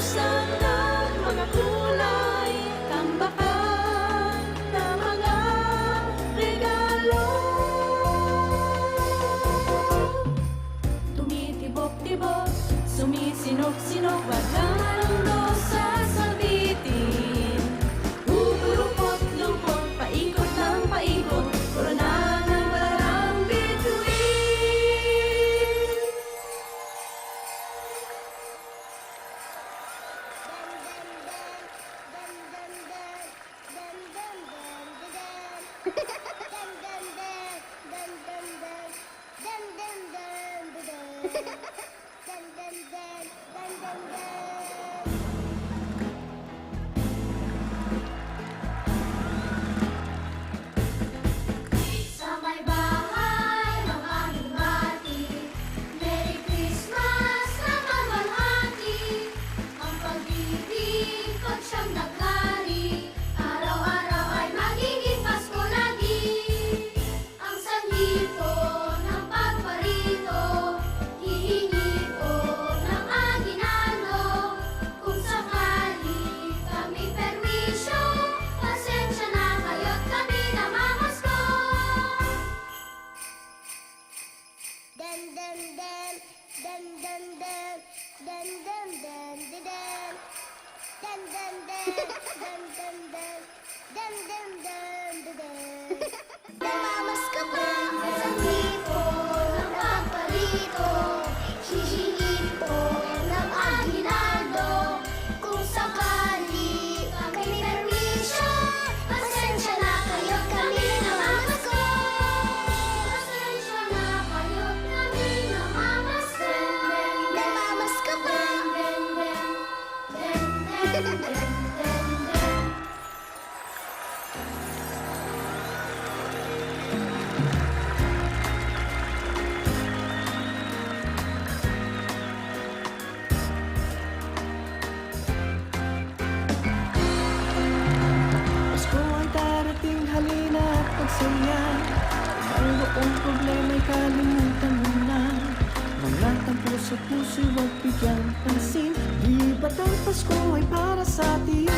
naubusan ng mga kulay, tambakan na mga regalo. Tumitibok-tibok, sumisinok-sinok, walang sasabitin. Pupurupot-lupot, paikot ng paikot, puro na ng walang bituin. Sa may bahay ng aming bati, Merry Christmas na kalwalhati. Ang pag-ibig pag siyang naghari, araw-araw ay magiging Pasko lagi. Ang sanhi po ng pagparito, hihingi po ng aginano. Kung sakali kami perwisyo, pasensya na kayo't kami namamasko. Dan dan dan dan dan dan dan dan dan dan dan dan dan dan dan dan dan dan dan. Namamas ka pa Sa tipo ng pagparito, hihingin po ng aginaldo. Kung sakali kami perwisyo, pasensya na kayo't kami namamasko. Pasensya na kayo't kami namamasko. Namamas ka pa Den, den, den, den, den, den. Pasko ay darating, halina at pagsaya. Mayroong problema'y kalimutan mo na. Mga tampo sa puso'y huwag bigyang pansin. Di ba't ang Pasko ay para sa atin?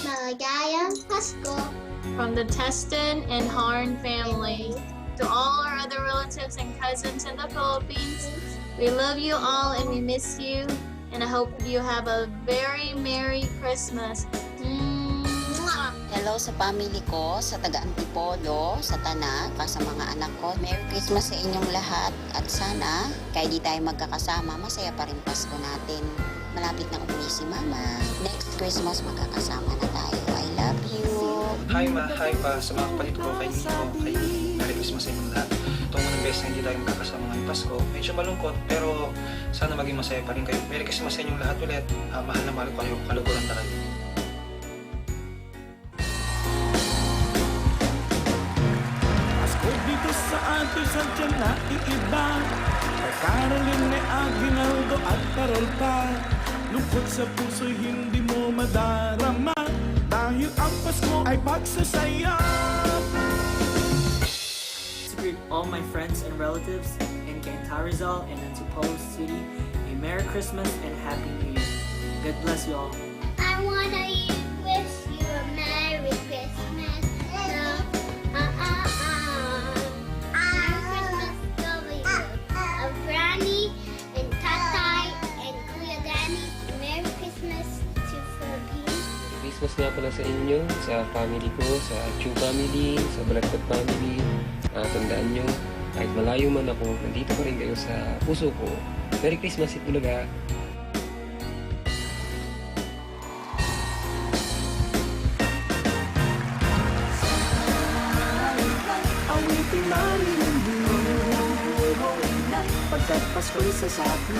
Maligayang Pasko. From the Teston and Harn family to all our other relatives and cousins in the Philippines, we love you all and we miss you. And I hope you have a very Merry Christmas. Mwah! Hello sa family ko, sa taga-Antipolo, sa Tanag, sa mga anak ko. Merry Christmas sa inyong lahat at sana kahit di tayo magkakasama, masaya pa rin Pasko natin. Malapit na umuwi si Mama. Next Christmas magkakasama na tayo. I love you. Hi ma, hi pa sa mga kapatid ko, kay Nico, kay Merry Christmas sa inyong lahat. Itong unang beses na hindi tayo magkakasama ngayong Pasko, medyo malungkot pero sana maging masaya pa rin kayo. Merry Christmas sa inyong lahat ulit. Mahal na mahal ko kayo, kaluguran talaga. Pasko dito sa atin sa tiyan na iiba. May Caroline, may Aguinaldo at Carol pa. Lungkot sa puso'y hindi mo madarama. Dahil ang Pasko ay pagsasaya. To greet all my friends and relatives in Cainta Rizal and Antipolo City, a Merry Christmas and Happy New Year. God bless you all. I wanna wish you a Merry Christmas. Merry Christmas to you. Of Granny and Tatay and Kuya Danny. Merry Christmas to Philippines. Christmas nga pala sa inyo, sa family ko, sa Chu family, sa Balagtat family. Tandaan nyo, kahit malayo man ako, nandito pa rin kayo sa puso ko. Merry Christmas, Itbulaga! Awitin namin ang buhay. Pagkat Pasko'y sasabi,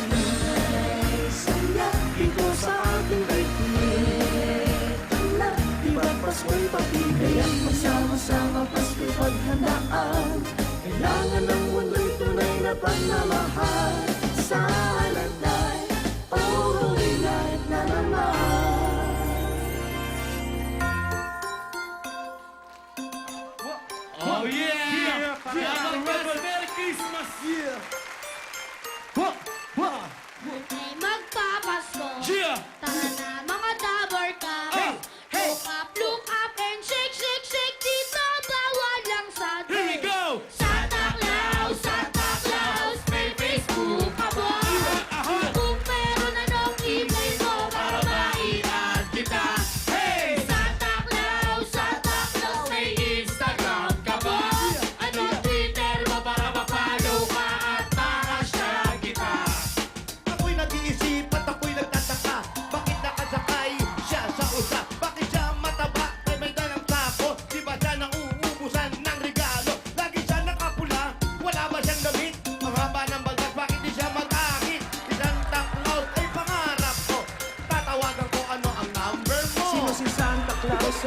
saya dito sa ating daigdig. Di ba't Pasko'y pag-ibig? Kaya't magsama-sama Pasko'y paghandaan. Kailangan ng mundo'y tunay na pagmamahal. Sa alanday, Holy Night na naman. Oh yeah! Merry Christmas! Yeah! Ay magpa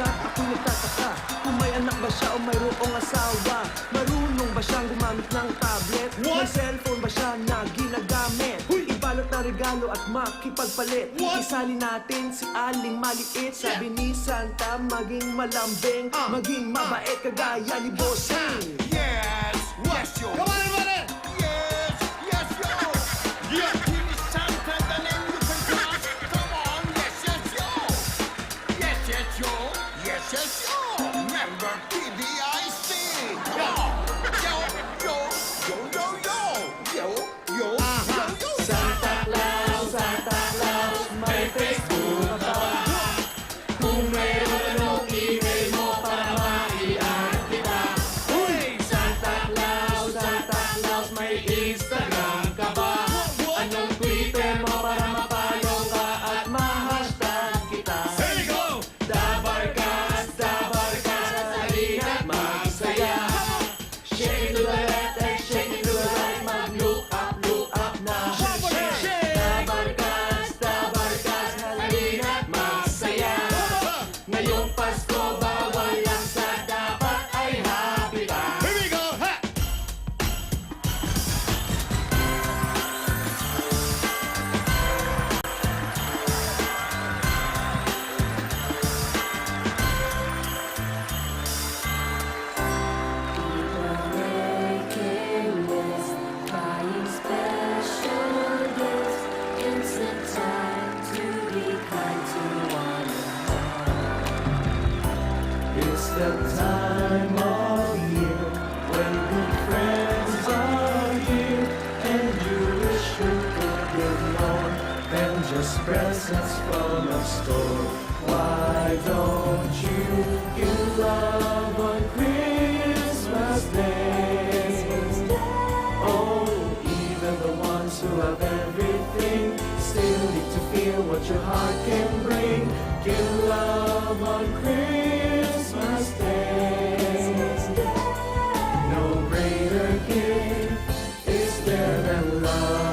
at ako'y nagtataka kung may anak ba siya o mayroong asawa. Marunong ba siyang gumamit ng tablet? May cellphone ba siya na ginagamit? Ibalot na regalo at makipagpalit. Isali natin si Aling Maliit. Sabi ni Santa, maging malambing, maging mabait kagaya ni Bossing. Yes, yes, yo. Come on, everybody. Yes, yes, yo. Yeah, give me Santa, the name you can trust. Come on, yes, yes, yo. Yes, yes, yo. Yes, yes, yo. Member PBIC. Yo, yo, yo, yo, yo, yo, yo, yo, yo, yo. Santa Claus, may Facebook ka ba? Kung mayroon, anong email mo para maian kita? Santa Claus, may Instagram ka ba? Anong Twitter mo para mapalo ka at ma-hashtag kita? Here we go. Dabarkas, halina't magsaya. Shake it to the left and shake it to the right, mag-look up na. Dabarkas, halina't magsaya. Ngayong Pasko, bawal lang sa dapat ay happy ka. Here we go. Ha. Buying special gifts. It's the time to be kind to one another. It's the time of year when good friends are here, and you wish you could give more than just presents from a store. Why don't you give love on Christmas Day? Oh, even the ones who have everything still need to feel what your heart can bring. Give love on Christmas Day. No greater gift is there than love.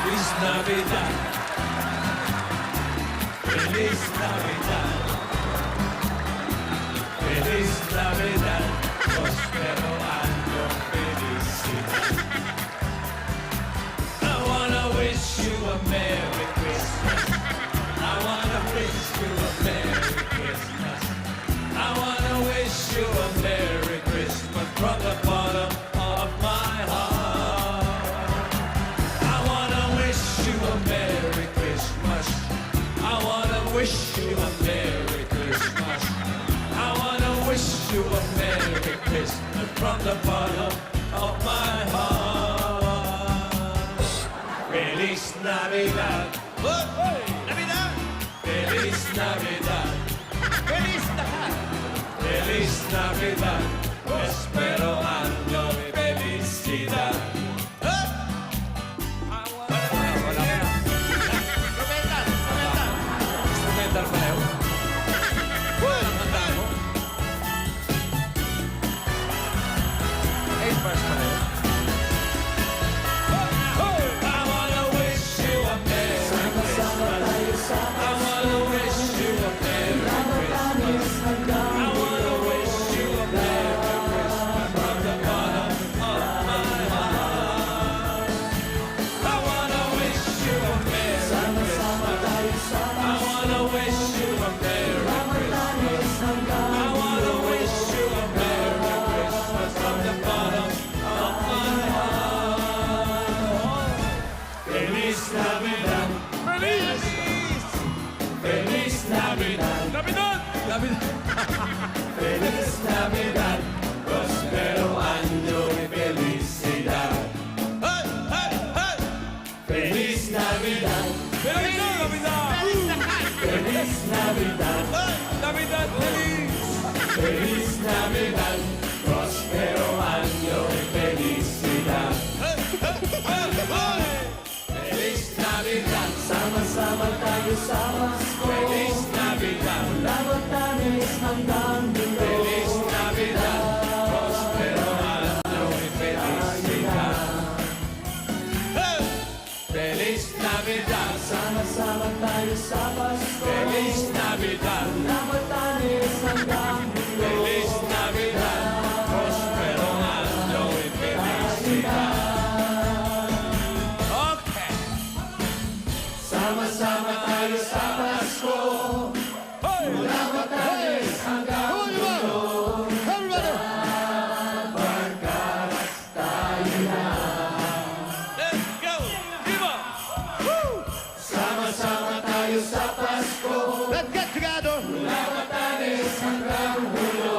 Feliz Navidad. Feliz Navidad. Feliz Navidad. Prospero año felicidad. I wanna wish you a Merry Christmas. I wanna wish you a Merry Christmas. I wanna wish you a Merry Christmas from the bottom of my heart. I wanna wish you a Merry Christmas. I wanna wish you a Merry Christmas. I wanna wish you a Merry Christmas from the bottom of my heart. Feliz Navidad. Navidad. Feliz Navidad. Feliz Navidad. Feliz Navidad. Espero año de felicidad. Instrumental pa yun. Ang handa mo. 8 bars pa yun. I wanna wish you a Merry Christmas. I wanna wish you a Merry Christmas. I wanna wish you a Merry Christmas from the bottom of my heart. I wanna wish you a Merry Christmas. I wanna wish you a Merry Christmas. I wanna wish you a Merry Christmas from the bottom of hanggang dulo. Feliz Navidad, prospero año y felicidad. Hey! Feliz Navidad, Sama-sama tayo sa Pasko. Feliz Navidad, Mula Batanes hanggang dulo. Feliz Navidad, prospero año y felicidad. Okay. Sama-sama tayo sa Pasko. Hey! Mula Batanes hanggang dulo. Let's go! Viva! Sama-sama tayo sa Pasko. Let's get together. Mula Batanes hanggang dulo.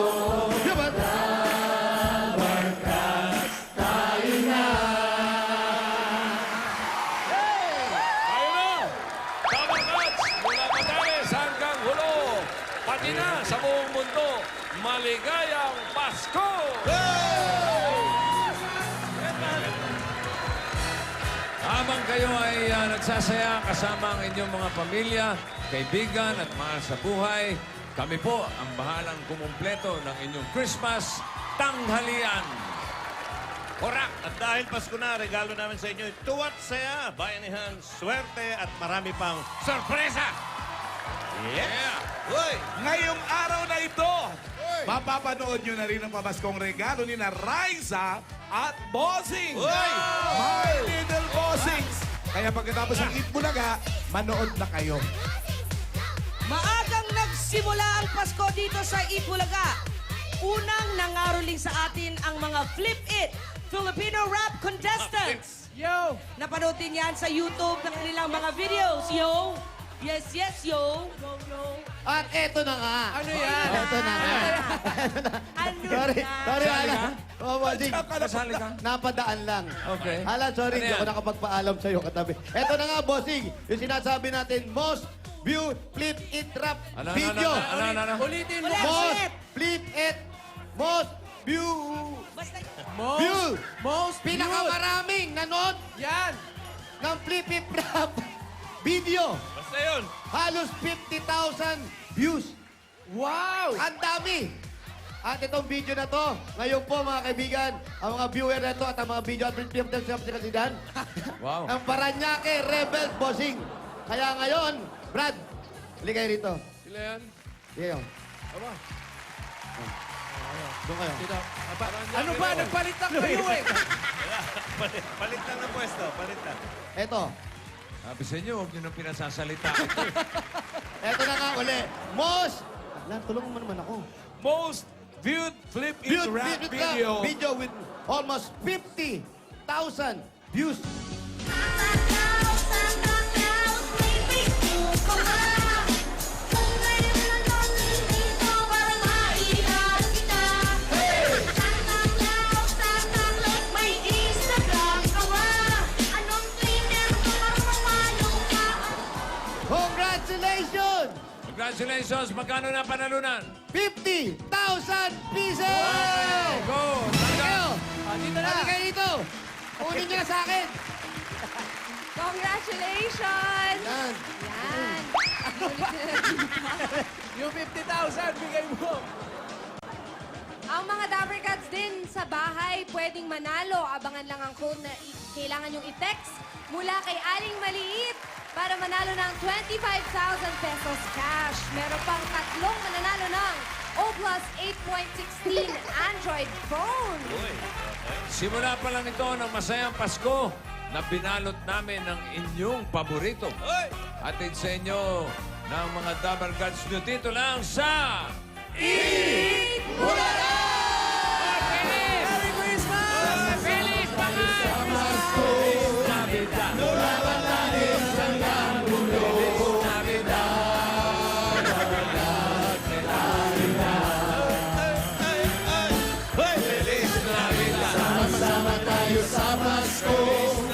Tayo na. Tayo na! Kabarkats! Mula Batanes hanggang Hulo! Pati na sa buong mundo, maligayang Pasko! Habang kayo ay nagsasaya kasama ang inyong mga pamilya, kaibigan at mahal sa buhay, kami po ang bahalang kumumpleto ng inyong Christmas tanghalian. Korak! At dahil Pasko na, regalo namin sa inyo tuwat saya, bayanihan, swerte at marami pang sorpresa! Yeah! Uy, ngayong araw na ito, mapapanood nyo na rin ang pamaskong regalo ni na Raisa at Bossing. My Little Bossings. Kaya pagkatapos ng Eat Bulaga, manood na kayo. Maagang nagsimula ang Pasko dito sa Itbulaga. Unang nangaroling sa atin ang mga Flip It Filipino rap contestants. Yo! Napanood din yan sa YouTube ng kanilang mga videos. Yo! Yes, yes, yo! At eto na nga. Ano yan? Eto na nga. Ano Sorry, yan? sorry, Alan. Oh, Bossing. Kasali ka? Napadaan lang. Okay. Alan, sorry, Ano hindi yan? ako nakapagpaalam sa'yo katabi. Eto na nga, Bossing. Yung sinasabi natin, most view flip it rap video. Ulitin mo. Most flip it. Most view. View. Most Pinakamaraming nanood Yan! ng flip it rap video. Basta yun! Halos 50,000 views. Wow! Ang dami! At itong video na to, ngayon po mga kaibigan, ang mga viewer na to at ang mga video at film ng Siyempre Kasidan, Wow. ang Paranaque Rebel Bossing. Kaya ngayon, Brad, hali kayo rito. Sila yan? Sige kayo. Doon kayo. Ano ba? Nagpalit na kayo eh! Palit lang ng pwesto, palit lang. Eto. Sabi sa inyo, huwag nyo nang pinasasalita. Eto na nga uli. Most, Lan, tulungan mo naman ako. Most viewed Flip It Viewed Rap video. video. Video with almost 50,000 views. Congratulations! Congratulations! Magkano na panalunan? 50,000 pieces! Go! Hali kayo! Dito na! Hali kayo dito! Kunin niyo na sa akin! Congratulations! Yan. Yan. Yung 50,000, bigay mo! Ang mga Dabber Cats din sa bahay pwedeng manalo. Abangan lang ang code na kailangan yung i-text mula kay Aling Maliit para manalo ng 25,000 pesos cash. Meron pang tatlong mananalo ng O+ 8.16 Android phone. Simula pa lang ito ng masayang Pasko na binalot namin ng inyong paborito. Atid sa inyo ng mga Dabber Gods nyo dito lang sa... Merry Christmas! Feliz Feliz Navidad! Sama tayo sa Pasko.